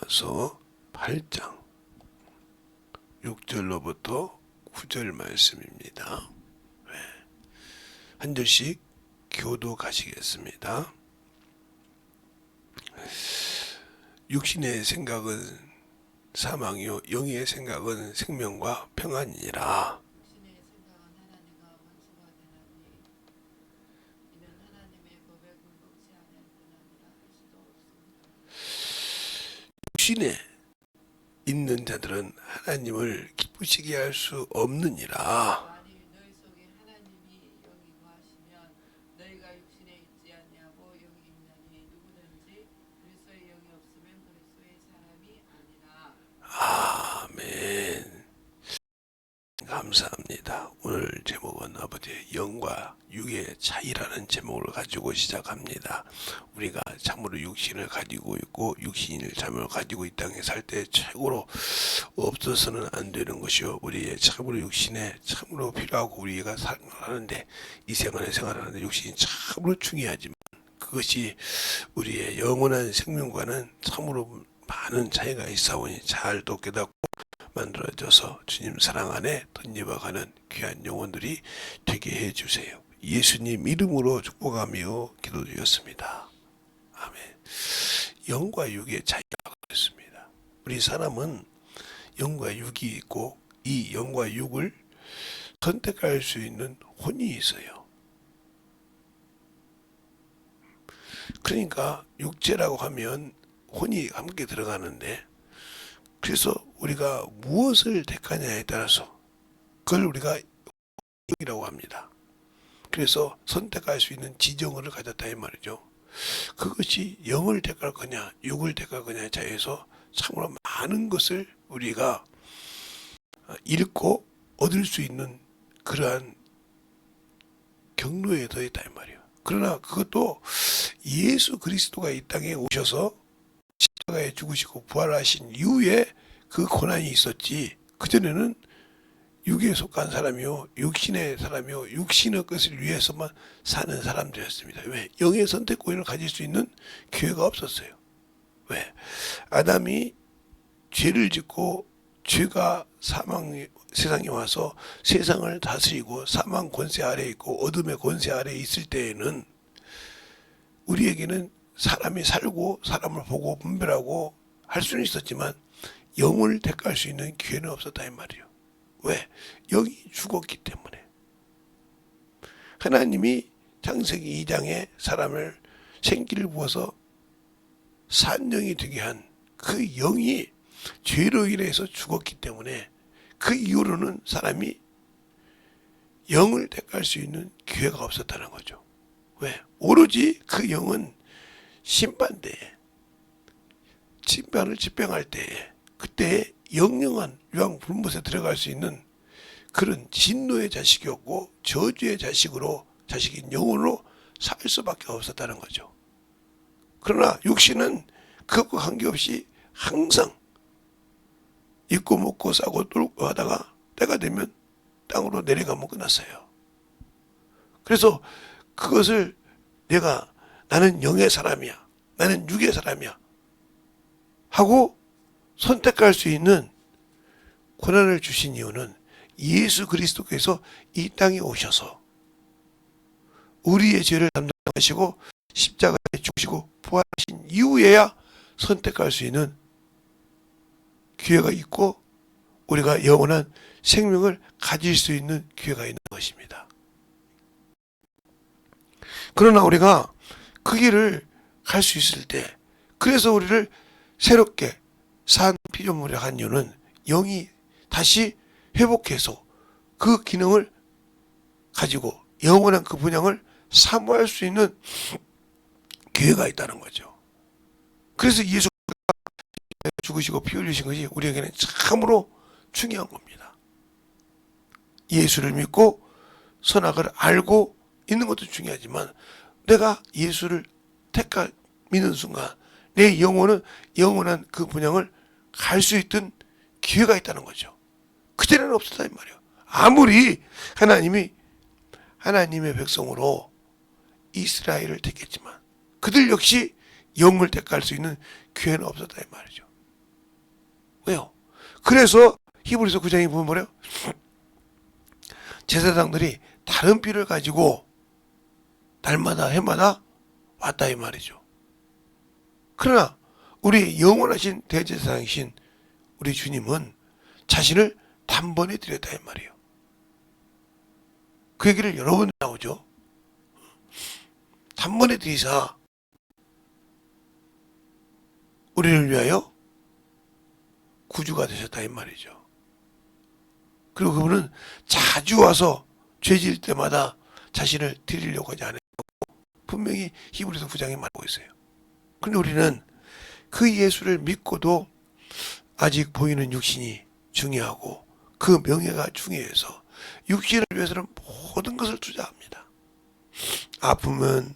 로마서 8장 6절로부터 9절 말씀입니다. 한 절씩 교도가시겠습니다. 육신의 생각은 사망이요 영의 생각은 생명과 평안이니라. 육신의 생각은 하나님과 원수가 되나니 이는 하나님의 법에 굴복지 아니할 뿐아니라 할 수도 없습니다. 육신에 있는 자들은 하나님을 기쁘시게 할 수 없느니라. 만일 너희 속에 하나님이 영이 거하시면 너희가 육신에 있지 아니하고 영이 있나니 누구든지 그리스도의 영이 없으면 그리스도의 사람이 아니라. 아멘. 감사합니다. 오늘 제목은 아버지의 영과 육의 차이라는 제목을 가지고 시작합니다. 우리가 참으로 육신을 가지고 있고 육신을 참으로 가지고 이 땅에 살 때 최고로 없어서는 안 되는 것이요, 우리의 참으로 육신에 참으로 필요하고 우리가 생활하는데, 이 생활하는데 육신이 참으로 중요하지만 그것이 우리의 영원한 생명과는 참으로 많은 차이가 있사오니 잘도 깨닫고 만들어져서 주님 사랑 안에 덧입어가는 귀한 영혼들이 되게 해주세요. 예수님 이름으로 축복하며 기도드렸습니다. 아멘. 영과 육의 차이가 있습니다. 우리 사람은 영과 육이 있고 이 영과 육을 선택할 수 있는 혼이 있어요. 그러니까 육체라고 하면 혼이 함께 들어가는데, 그래서 우리가 무엇을 택하냐에 따라서 그걸 우리가 영이라고 합니다. 그래서 선택할 수 있는 지정을 가졌다 이 말이죠. 그것이 영을 택할 거냐 육을 택할 거냐에 차이에서 참으로 많은 것을 우리가 잃고 얻을 수 있는 그러한 경로에 더 있다 이 말이에요. 그러나 그것도 예수 그리스도가 이 땅에 오셔서 십자가에 죽으시고 부활하신 이후에 그 고난이 있었지, 그전에는 육에 속한 사람이요 육신의 사람이요 육신의 것을 위해서만 사는 사람들이었습니다. 왜? 영의 선택권을 가질 수 있는 기회가 없었어요. 왜? 아담이 죄를 짓고 죄가 세상에 와서 세상을 다스리고 사망 권세 아래에 있고 어둠의 권세 아래에 있을 때에는 우리에게는 사람이 살고 사람을 보고 분별하고 할 수는 있었지만 영을 택할 수 있는 기회는 없었다 이 말이에요. 왜? 영이 죽었기 때문에. 하나님이 창세기 2장에 사람을 생기를 부어서 산영이 되게 한 그 영이 죄로 인해서 죽었기 때문에 그 이후로는 사람이 영을 택할 수 있는 기회가 없었다는 거죠. 왜? 오로지 그 영은 심판대에 심판을 집행할 때에 그때 영영한 유황 불못에 들어갈 수 있는 그런 진노의 자식이었고 저주의 자식인 영혼으로 살 수밖에 없었다는 거죠. 그러나 육신은 그것과 관계없이 항상 입고 먹고 싸고 뚫고 하다가 때가 되면 땅으로 내려가면 끝났어요. 그래서 그것을 나는 영의 사람이야, 나는 육의 사람이야 하고 선택할 수 있는 권한을 주신 이유는 예수 그리스도께서 이 땅에 오셔서 우리의 죄를 담당하시고 십자가에 죽으시고 부활하신 이후에야 선택할 수 있는 기회가 있고 우리가 영원한 생명을 가질 수 있는 기회가 있는 것입니다. 그러나 우리가 그 길을 갈 수 있을 때, 그래서 우리를 새롭게 산 피조물이 한 이유는 영이 다시 회복해서 그 기능을 가지고 영원한 그 분양을 사모할 수 있는 기회가 있다는 거죠. 그래서 예수가 죽으시고 피 흘리신 것이 우리에게는 참으로 중요한 겁니다. 예수를 믿고 선악을 알고 있는 것도 중요하지만 내가 예수를 믿는 순간 내 영혼은 영원한 그 분양을 갈 수 있던 기회가 있다는 거죠. 그전에는 없었다 이 말이에요. 아무리 하나님의 백성으로 이스라엘을 택했지만 그들 역시 영을 택할 수 있는 기회는 없었다 이 말이죠. 왜요? 그래서 히브리서 9장에 보면 뭐래요? 제사장들이 다른 삐를 가지고 날마다 해마다 왔다 이 말이죠. 그러나 우리 영원하신 대제사장이신 우리 주님은 자신을 단번에 드렸다 이 말이에요. 그 얘기를 여러 번 나오죠. 단번에 드리사 우리를 위하여 구주가 되셨다 이 말이죠. 그리고 그분은 자주 와서 죄질 때마다 자신을 드리려고 하지 않아요. 분명히 히브리서 9장에 말하고 있어요. 그런데 우리는 그 예수를 믿고도 아직 보이는 육신이 중요하고 그 명예가 중요해서 육신을 위해서는 모든 것을 투자합니다. 아프면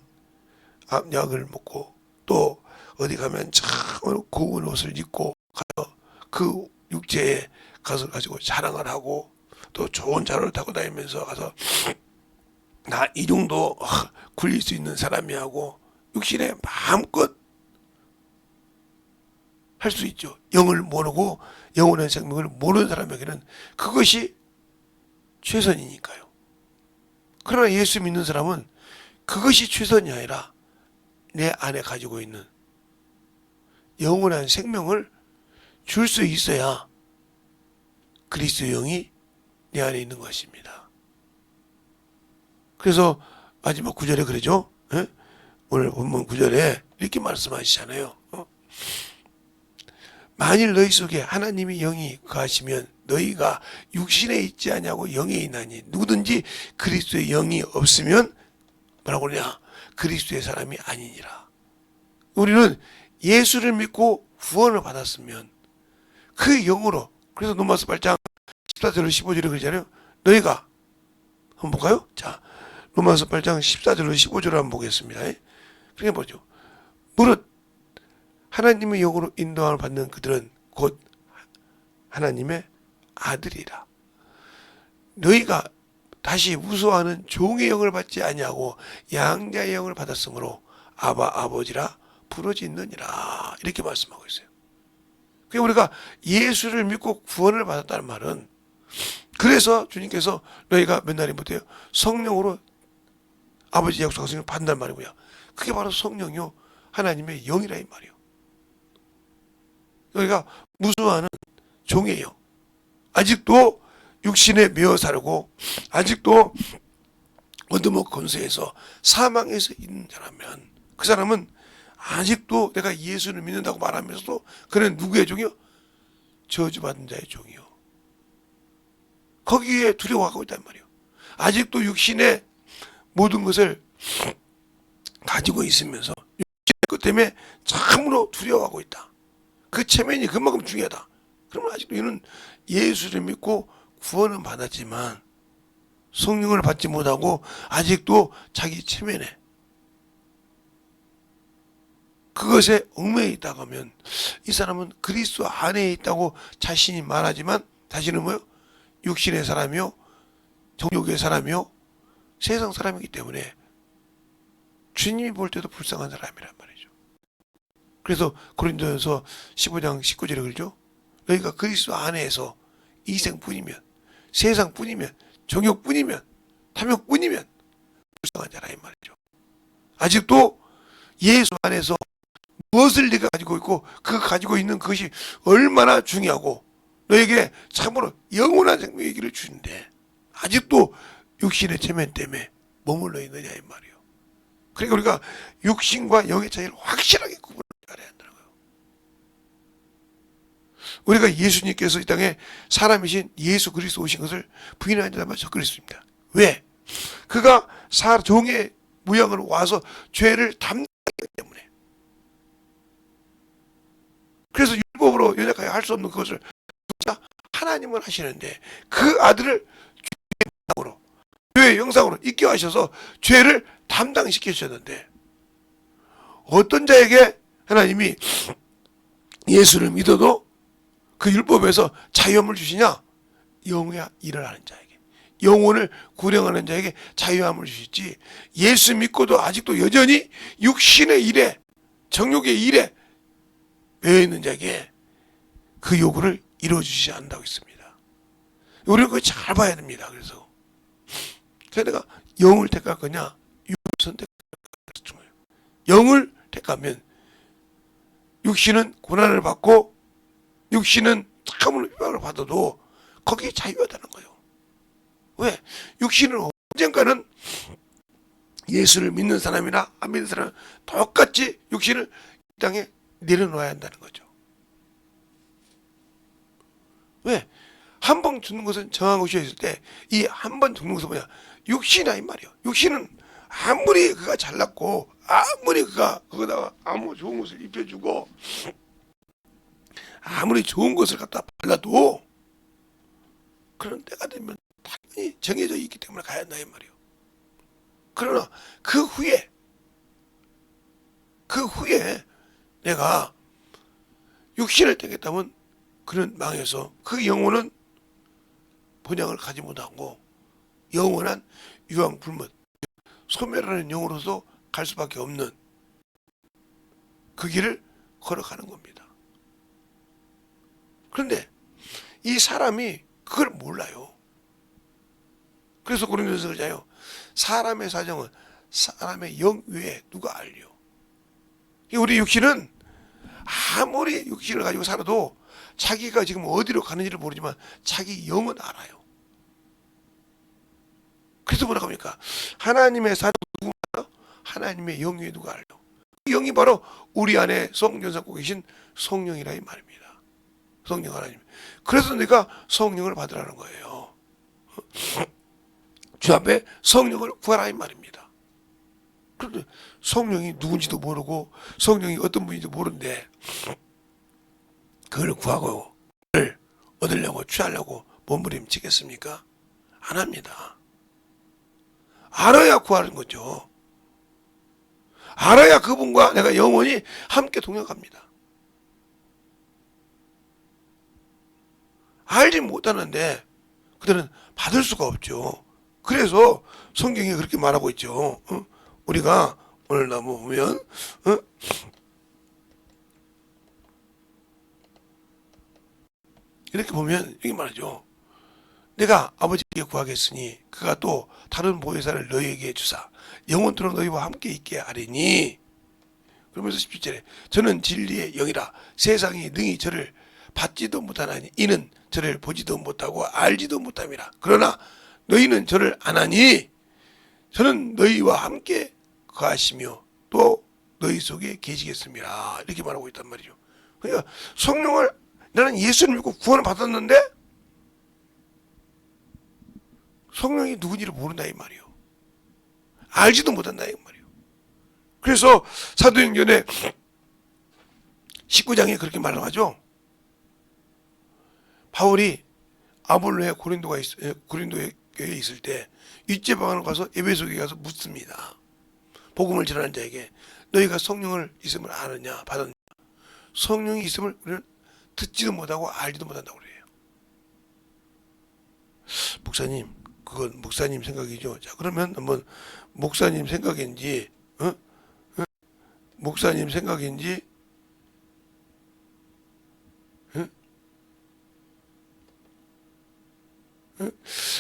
약을 먹고 또 어디 가면 참 고운 옷을 입고 가서 그 육체에 가서 가지고 자랑을 하고 또 좋은 자를 타고 다니면서 가서 나 이 정도 굴릴 수 있는 사람이 하고 육신에 마음껏 할 수 있죠. 영을 모르고 영원한 생명을 모르는 사람에게는 그것이 최선이니까요. 그러나 예수 믿는 사람은 그것이 최선이 아니라 내 안에 가지고 있는 영원한 생명을 줄 수 있어야 그리스도의 영이 내 안에 있는 것입니다. 그래서 마지막 9절에 그러죠. 예? 오늘 본문 9절에 이렇게 말씀하시잖아요. 만일 너희 속에 하나님의 영이 거하시면 너희가 육신에 있지 아니하고 영에 있나니 누구든지 그리스도의 영이 없으면 뭐라고 그러냐? 그리스도의 사람이 아니니라. 우리는 예수를 믿고 구원을 받았으면 그 영으로, 그래서 로마서 8장 14절로 15절에 그러잖아요. 너희가 한번 볼까요? 자, 로마서 8장 14절로 15절을 한번 보겠습니다. 그게 뭐죠? 무릇 하나님의 영으로 인도함을 받는 그들은 곧 하나님의 아들이라. 너희가 다시 무서워하는 종의 영을 받지 아니하고 양자의 영을 받았으므로 아바 아버지라 부르짖느니라. 이렇게 말씀하고 있어요. 그러니까 우리가 예수를 믿고 구원을 받았다는 말은, 그래서 주님께서 너희가 몇 날이 못해요? 성령으로 아버지 약속하시면 받는다는 말이고요. 그게 바로 성령이요 하나님의 영이라 이 말이에요. 너희가 무수하는 종의 영, 아직도 육신에 매어 살고 아직도 어둠의 권세에서 사망에서 있는 자라면 그 사람은 아직도 내가 예수를 믿는다고 말하면서도 그는 누구의 종이요? 저주받은 자의 종이요. 거기에 두려워하고 있단 말이에요. 아직도 육신의 모든 것을 가지고 있으면서 육신의 것 때문에 참으로 두려워하고 있다. 그 체면이 그만큼 중요하다. 그러면 아직도 이는 예수를 믿고 구원은 받았지만 성령을 받지 못하고 아직도 자기 체면에 그것에 얽매여 있다고 하면 이 사람은 그리스도 안에 있다고 자신이 말하지만 자신은 뭐요? 육신의 사람이요, 정욕의 사람이요, 세상 사람이기 때문에 주님이 볼 때도 불쌍한 사람이란 말이죠. 그래서 고린도전서 15장 19절에 그러죠. 너희가 그리스도 안에서 이생뿐이면, 세상뿐이면, 정욕뿐이면, 탐욕뿐이면 불쌍한 자라 이 말이죠. 아직도 예수 안에서 무엇을 네가 가지고 있고 그 가지고 있는 그것이 얼마나 중요하고 너에게 참으로 영원한 생명의 길을 주는데 아직도 육신의 체면 때문에 머물러 있느냐 이 말이에요. 그러니까 우리가 육신과 영의 차이를 확실하게 구분을 알아야 한다는 거예요. 우리가 예수님께서 이 땅에 사람이신 예수 그리스도 오신 것을 부인하는 자만 저 그리스도입니다. 왜? 그가 종의 모양으로 와서 죄를 담당하기 때문에. 그래서 율법으로 연약하게 할 수 없는 그것을 하나님은 하시는데 그 아들을 죄의 영상으로 있게 하셔서 죄를 담당시키셨는데 어떤 자에게 하나님이 예수를 믿어도 그 율법에서 자유함을 주시냐? 영의 일을 하는 자에게, 영혼을 구령하는 자에게 자유함을 주시지 예수 믿고도 아직도 여전히 육신의 일에, 정욕의 일에 매여 있는 자에게 그 요구를 이루어지지 않는다고 했습니다. 우리는 그걸 잘 봐야 됩니다. 그래서 내가 영을 택할 거냐 육을 선택할 거냐. 영을 택하면 육신은 고난을 받고 육신은 참으로 비방을 받아도 거기에 자유하다는 거예요. 왜? 육신은 언젠가는 예수를 믿는 사람이나 안 믿는 사람은 똑같이 육신을 이 땅에 내려놓아야 한다는 거죠. 왜? 한 번 죽는 것은 정한 것이 있을 때 이 한 번 죽는 것은 뭐냐? 육신이야 이 말이요. 육신은 아무리 그가 잘났고 아무리 그가 거기다가 아무 좋은 것을 입혀주고 아무리 좋은 것을 갖다 발라도 그런 때가 되면 당연히 정해져 있기 때문에 가야 한다 이 말이요. 그러나 그 후에 내가 육신을 택했다면 그는 망해서 그 영혼은 본향을 가지 못하고 영원한 유황불문 소멸하는 영으로서 갈 수밖에 없는 그 길을 걸어가는 겁니다. 그런데 이 사람이 그걸 몰라요. 그래서 고린도전서 그러잖아요. 사람의 사정은 사람의 영 외에 누가 알려. 우리 육신은 아무리 육신을 가지고 살아도 자기가 지금 어디로 가는지를 모르지만 자기 영은 알아요. 그래서 뭐라고 합니까? 하나님의 사정 누구 알아? 하나님의 영 외에 누가 알려. 그 영이 바로 우리 안에 성령 삼고 계신 성령이라 이 말입니다. 성령 하나님. 그래서 내가 성령을 받으라는 거예요. 주 앞에 성령을 구하라 이 말입니다. 그런데 성령이 누군지도 모르고 성령이 어떤 분인지도 모르는데 그걸 구하고 그걸 얻으려고 취하려고 몸부림치겠습니까? 안 합니다. 알아야 구하는 거죠. 알아야 그분과 내가 영원히 함께 동역합니다. 알지 못하는데 그들은 받을 수가 없죠. 그래서 성경이 그렇게 말하고 있죠. 우리가 오늘 나무 보면 이렇게 보면 여기 말하죠. 내가 아버지께 구하겠으니 그가 또 다른 보혜사를 너희에게 주사 영원토록 너희와 함께 있게 하리니. 그러면서 17절에 저는 진리의 영이라 세상이 능히 저를 받지도 못하나니 이는 저를 보지도 못하고 알지도 못함이라. 그러나 너희는 저를 아나니 저는 너희와 함께 거하시며 또 너희 속에 계시겠습니다. 이렇게 말하고 있단 말이죠. 그러니까 성령을 나는 예수를 믿고 구원을 받았는데 성령이 누군지를 모른다 이 말이요. 알지도 못한다 이 말이요. 그래서 사도행전에 19장에 그렇게 말을 하죠. 바울이 아볼로에 고린도에 교회에 있을 때 윗제방으로 가서 에베소에 가서 묻습니다. 복음을 전하는 자에게 너희가 성령을 있음을 아느냐 받았느냐. 성령이 있음을 우리는 듣지도 못하고 알지도 못한다고 그래요. 목사님, 그건 목사님 생각이죠. 자, 그러면 한번 목사님 생각인지 목사님 생각인지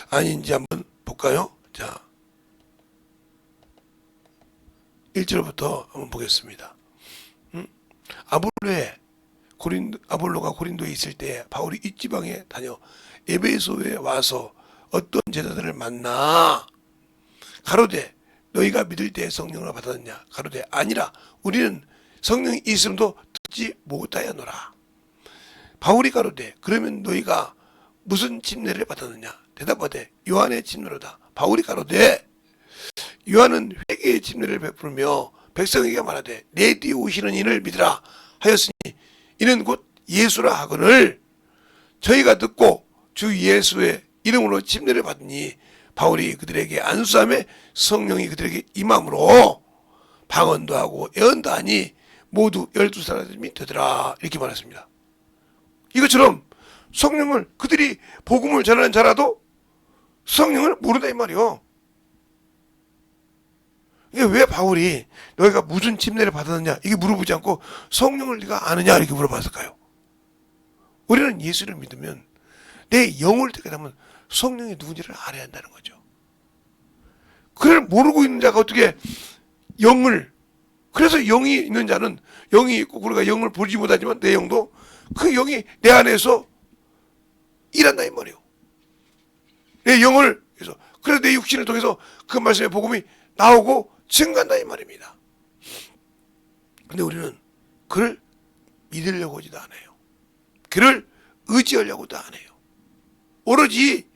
아닌지 한번 볼까요? 자, 1절부터 한번 보겠습니다. 아볼로가 고린도에 있을 때 바울이 이지방에 다녀 에베소에 와서 어떤 제자들을 만나 가로되 너희가 믿을 때 성령을 받았느냐 가로되 아니라 우리는 성령이 있음도 듣지 못하였노라. 바울이 가로되 그러면 너희가 무슨 침례를 받았느냐 대답하되 요한의 침례로다. 바울이 가로되 요한은 회개의 침례를 베풀며 백성에게 말하되 내 뒤에 오시는 이를 믿으라 하였으니 이는 곧 예수라 하거늘 저희가 듣고 주 예수의 이름으로 침례를 받으니 바울이 그들에게 안수함에 성령이 그들에게 임함으로 방언도 하고 예언도 하니 모두 12사람이 되더라. 이렇게 말했습니다. 이것처럼 성령을 그들이 복음을 전하는 자라도 성령을 모른다 이 말이요. 이게 왜 바울이 너희가 무슨 침례를 받았느냐 이게 물어보지 않고 성령을 네가 아느냐 이렇게 물어봤을까요? 우리는 예수를 믿으면 내 영을 듣게 되면 성령이 누군지를 알아야 한다는 거죠. 그걸 모르고 있는 자가 어떻게 영을, 그래서 영이 있는 자는 영이 있고 우리가 영을 보지 못하지만 내 영도 그 영이 내 안에서 일한다 이 말이에요. 내 영을 해서 그래서 내 육신을 통해서 그 말씀의 복음이 나오고 증가한다 이 말입니다. 근데 우리는 그를 믿으려고 하지도 않아요. 그를 의지하려고도 안 해요. 오로지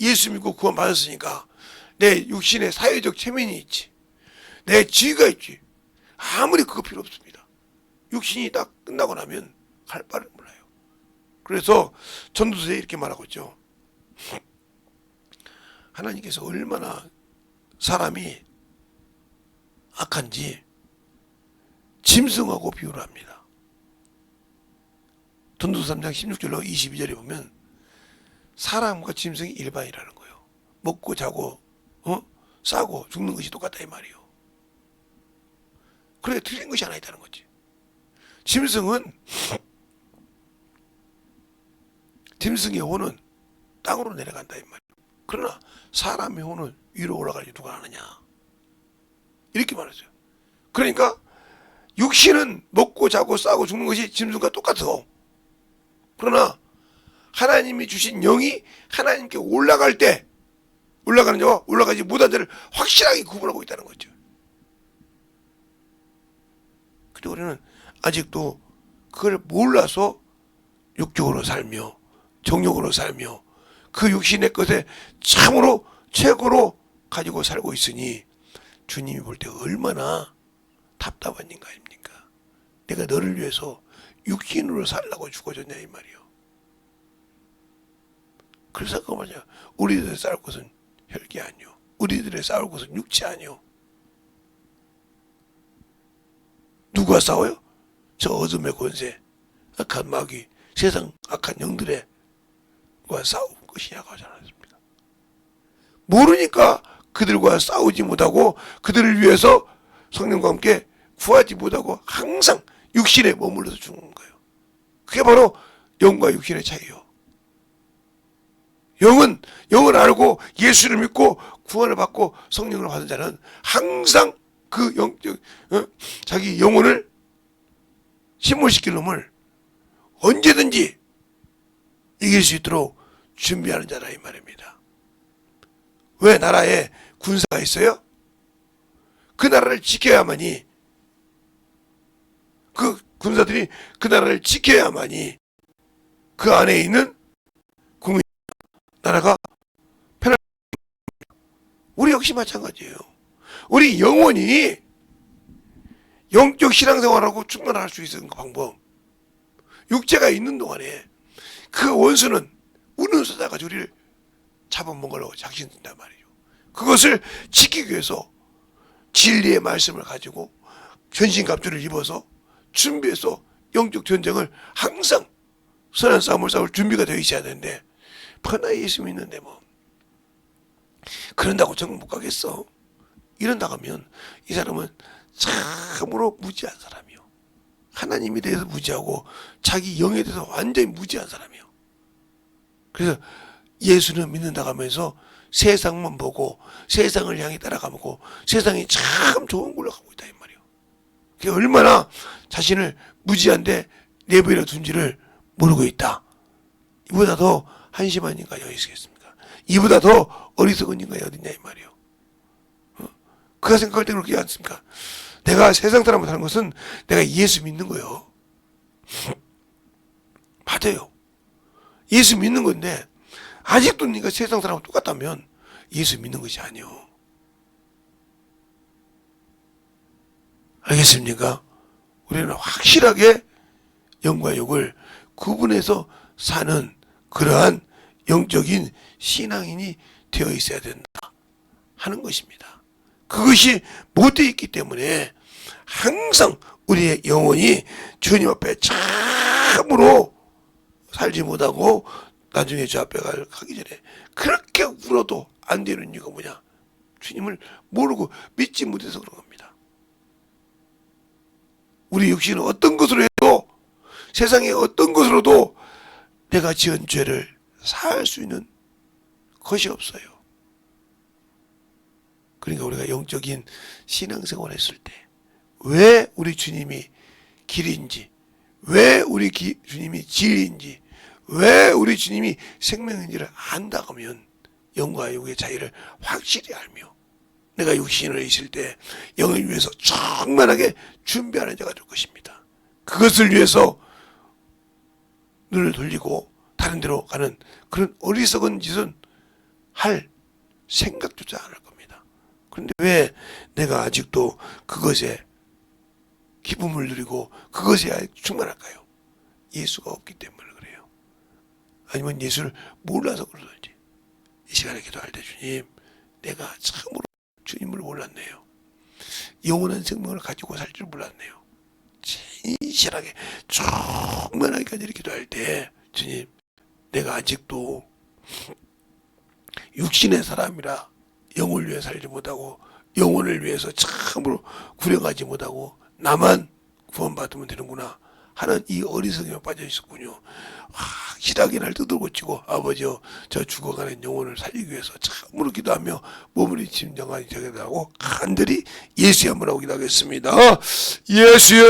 예수 믿고 구원 받았으니까 내 육신에 사회적 체면이 있지, 내 지위가 있지, 아무리 그거 필요 없습니다. 육신이 딱 끝나고 나면 갈 바를 몰라요. 그래서 전도서에 이렇게 말하고 있죠. 하나님께서 얼마나 사람이 악한지 짐승하고 비유를 합니다. 전도서 3장 16절로 22절에 보면 사람과 짐승이 일반이라는 거예요. 먹고 자고 싸고 죽는 것이 똑같다 이 말이에요. 그래 틀린 것이 하나 있다는 거지. 짐승의 혼은 땅으로 내려간다 이 말이에요. 그러나 사람의 혼은 위로 올라가지 누가 하느냐 이렇게 말했어요. 그러니까 육신은 먹고 자고 싸고 죽는 것이 짐승과 똑같아. 그러나 하나님이 주신 영이 하나님께 올라갈 때 올라가는 자와 올라가지 못한 자를 확실하게 구분하고 있다는 거죠. 근데 우리는 아직도 그걸 몰라서 육적으로 살며 정욕으로 살며 그 육신의 것에 참으로 최고로 가지고 살고 있으니 주님이 볼 때 얼마나 답답한 인간입니까? 내가 너를 위해서 육신으로 살라고 죽어줬냐 이 말이요. 그래서 그 말이야. 우리들의 싸울 것은 혈기 아니요, 우리들의 싸울 것은 육체 아니요. 누가 싸워요? 저 어둠의 권세, 악한 마귀, 세상 악한 영들의 과 싸울 것이냐고 하지 않았습니까? 모르니까 그들과 싸우지 못하고 그들을 위해서 성령과 함께 구하지 못하고 항상 육신에 머물러서 죽는 거예요. 그게 바로 영과 육신의 차이요. 영을 알고 예수를 믿고 구원을 받고 성령을 받은 자는 항상 그 자기 영혼을 침몰시킬 놈을 언제든지 이길 수 있도록 준비하는 자라 이 말입니다. 왜 나라에 군사가 있어요? 그 나라를 지켜야만이, 그 군사들이 그 나라를 지켜야만이 그 안에 있는 국민 나라가 편할. 우리 역시 마찬가지예요. 우리 영혼이 영적 신앙생활하고 충만할 수 있는 그 방법, 육체가 있는 동안에 그 원수는 우는 쏟아가지고 우리를 잡아먹으려고 작심한단 말이죠. 그것을 지키기 위해서 진리의 말씀을 가지고 전신갑주를 입어서 준비해서 영적 전쟁을 항상 선한 싸움을 싸울 준비가 되어 있어야 되는데, 퍼나 예수 믿는데 뭐 그런다고 정말 못 가겠어. 이런다 하면 이 사람은 참으로 무지한 사람이요. 하나님에 대해서 무지하고 자기 영에 대해서 완전히 무지한 사람이요. 그래서 예수는 믿는다고 하면서 세상만 보고 세상을 향해 따라가고 세상이 참 좋은 걸로 가고 있다 이 말이에요. 그게 얼마나 자신을 무지한데 내버려 둔지를 모르고 있다. 이보다 더 한심한 인간이 어디 있겠습니까? 이보다 더 어리석은 인간이 어딨냐 이 말이에요. 그가 생각할 때 그렇게 않습니까? 내가 세상 사람을 사는 것은 내가 예수 믿는 거예요. 맞아요. 예수 믿는 건데 아직도 네가 세상 사람하고 똑같다면 예수 믿는 것이 아니요. 알겠습니까? 우리는 확실하게 영과 육을 구분해서 사는 그러한 영적인 신앙인이 되어 있어야 된다 하는 것입니다. 그것이 못 되어 있기 때문에 항상 우리의 영혼이 주님 앞에 참으로 살지 못하고 나중에 주 앞에 가기 전에 그렇게 울어도 안 되는 이유가 뭐냐? 주님을 모르고 믿지 못해서 그런 겁니다. 우리 육신은 어떤 것으로 해도, 세상의 어떤 것으로도 내가 지은 죄를 사할 수 있는 것이 없어요. 그러니까 우리가 영적인 신앙생활을 했을 때 왜 우리 주님이 길인지, 왜 우리 주님이 진리인지, 왜 우리 주님이 생명인지를 안다 하면 영과 육의 차이를 확실히 알며 내가 육신을 있을 때 영을 위해서 충만하게 준비하는 자가 될 것입니다. 그것을 위해서 눈을 돌리고 다른 데로 가는 그런 어리석은 짓은 할 생각조차 안 할 겁니다. 그런데 왜 내가 아직도 그것에 기쁨을 누리고 그것에 충만할까요? 예수가 없기 때문에 그래요. 아니면 예수를 몰라서 그러든지. 이 시간에 기도할 때 주님, 내가 참으로 주님을 몰랐네요. 영원한 생명을 가지고 살 줄 몰랐네요. 진실하게 충만하게까지 기도할 때 주님, 내가 아직도 육신의 사람이라 영을 위해 살지 못하고 영혼을 위해서 참으로 구려가지 못하고 나만 구원받으면 되는구나 하는 이 어리석음에 빠져 있었군요. 확실하게 날 뜯어고치고 아버지여 저 죽어가는 영혼을 살리기 위해서 참으로 기도하며 몸을 진정하게 되겠다고 간절히 예수의 한번 하고 기도하겠습니다. 예수여.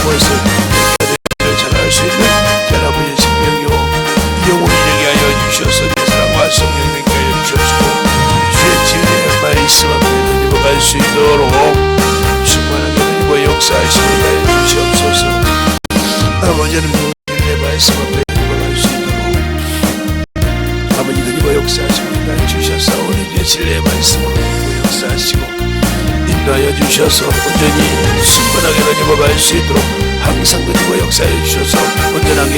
것을 전할 수 있는 아버지의 생명이요 영혼이 되게 하여 주셔서 내 사랑과 성령이 되게 하여 주시고 주의 진리의 말씀 앞에 드리고 수 있도록 충만하게 드리고 역사하시고 하여 주시옵소서. 아버지는 진리의 말씀 앞에 드리고 수 있도록 아버지 드리고 역사하시고 하여 주셔서 진리의 말씀으로 드리고 역사하시고 인도하여 주셔서 온전히 충분하게 드리고 갈 수 있도록 항상 드리고 역사해 주셔서 온전하게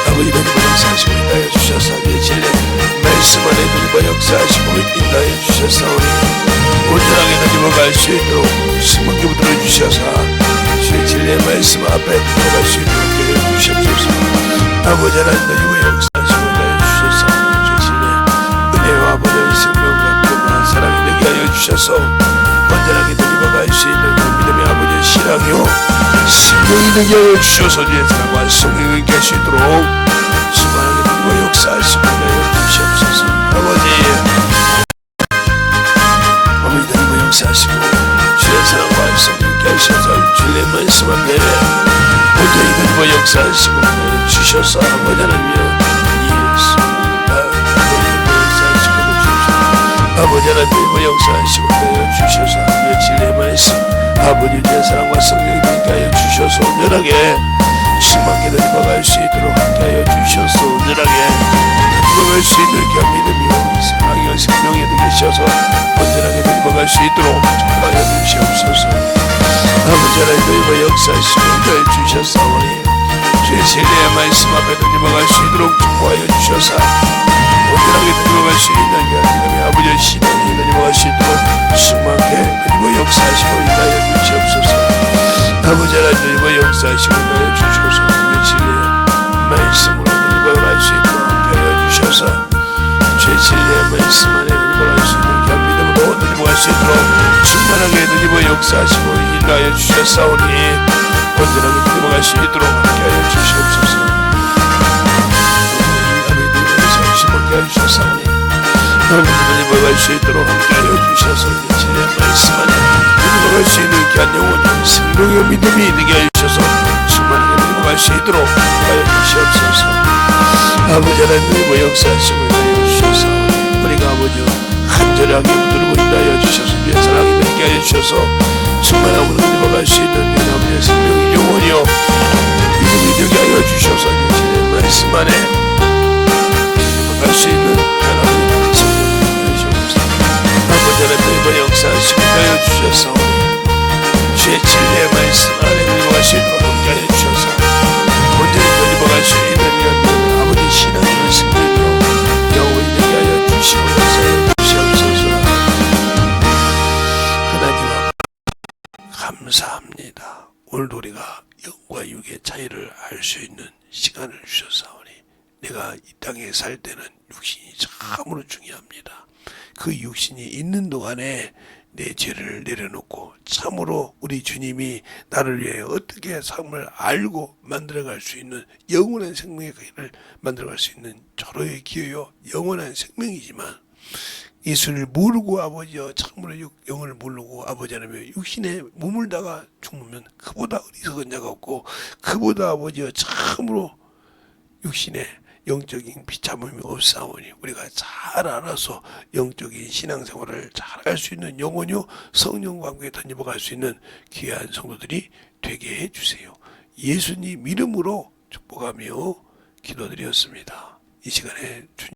아버지 드리고 역사하시고 인도하여 주셔서 진리 말씀 안에 드리고 역사하시고 인도하여 주셔서 온전하게 드리고 갈 수 있도록 승만기 붙들어 주셔서 주의 진리의 말씀 앞에 드리고 갈 수 있도록 기도해 주시옵소서. 아버지 하나님 드리고 역사하시고 인도하여 주셔서 주의 진리 은혜와 아버지의 생명과 평안한 사랑이 되게 하여 주셔서 온전하게 드리고 갈 수 있는 믿음의 아버지의 신앙이요 생명이 되게 하여 주셔서 주의 사랑과 성령이 될 수 있도록 수많게 드리고 역사하시고 하여 주시옵소서. 아버지 드리고 역사하시고 주의 사랑과 성령이 하셔서 주의 말씀 앞에 온전히 드리고 역사하시고 하여 주셔서 아버지 하나님이여 아버지 하나님 드리고 역사하시고 하여 주셔서 하나님의 진리의 말씀 아버지 주의 사랑과 성령이 되게 하여 주셔서 온전하게 충만하게 드리고 갈 수 있도록 함께 하여 주셔서 온전하게 드리고 갈 수 있는 믿음이요 사랑이요 생명이 되셔서 온전하게 드리고 갈 수 있도록 축복하여 주시옵소서. 아버지 하나님 드리고 역사하시고 하여 주셨사오니 주의 진리의 말씀 앞에 드리고 갈 수 있도록 축복하여 주셔서 온전하게 드리고 갈 수 있는 믿음의 아버지의 신앙이 드리고 갈 수 있도록 충만하게 드리고 역사하시고 인하여 주시옵소서. 아버지 하나님 드리고 역사하시고 인하여 주셔서 주의 진리의 말씀으로 드리고 갈 수 있도록 하여 주셔서 주의 진리의 말씀 안에 드리고 갈 수 있는 믿음으로 드리고 갈 수 있도록 충만하게 드리고 역사하시고 인하여 주셨사오니 온전하게 드리고 갈 수 있도록 하여 주시옵소서. 함께하여 주셨사오니 하나님을 먹을 수 있도록 함께하여 주셔서 진리의 말씀 안에 먹을 수 있는 귀한 영혼이 생명의 믿음이 되게 하여 주셔서 충만하게 먹을 수 있도록 하여 주시옵소서. 아버지 하나님 드리고 역사하시고 인하여 주셔서 우리가 아버지와 간절하게 붙들고 인하여 주셔서 주의 사랑이 되게 하여 주셔서 충만하고 먹을 수 있는 내 아버지의 생명의 영혼이요 믿음이 되게 하여 주셔서 진리의 말씀 안에 할 수 있는 하나님의 성령이 되시옵소서. 아버지 하나님의 역사하시고 하여 주셔서 주의 진리의 말씀 안에 들어갈 수 있도록 함께하여 주셔서 온전히 들어갈 수 있는 아버지 신앙의 승리로 영원히 되게 하여 주시고 역사하여 주시옵소서. 하나님 감사합니다. 오늘도 우리가 영과 육의 차이를 알 수 있는 시간을 주셨사오니 내가 이 땅에 살 때는 육신이 참으로 중요합니다. 그 육신이 있는 동안에 내 죄를 내려놓고 참으로 우리 주님이 나를 위해 어떻게 삶을 알고 만들어갈 수 있는 영원한 생명의 길을 만들어갈 수 있는 절호의 기회요 영원한 생명이지만 예수를 모르고 아버지여 참으로 영을 모르고 아버지 하나님 육신에 머물다가 죽으면 그보다 어리석은 자가 없고 그보다 아버지여 참으로 육신에 영적인 비참함이 없사오니 우리가 잘 알아서 영적인 신앙생활을 잘 할 수 있는 영혼이요 성령과 함께 던져갈 수 있는 귀한 성도들이 되게 해주세요. 예수님 이름으로 축복하며 기도드렸습니다. 이 시간에 주님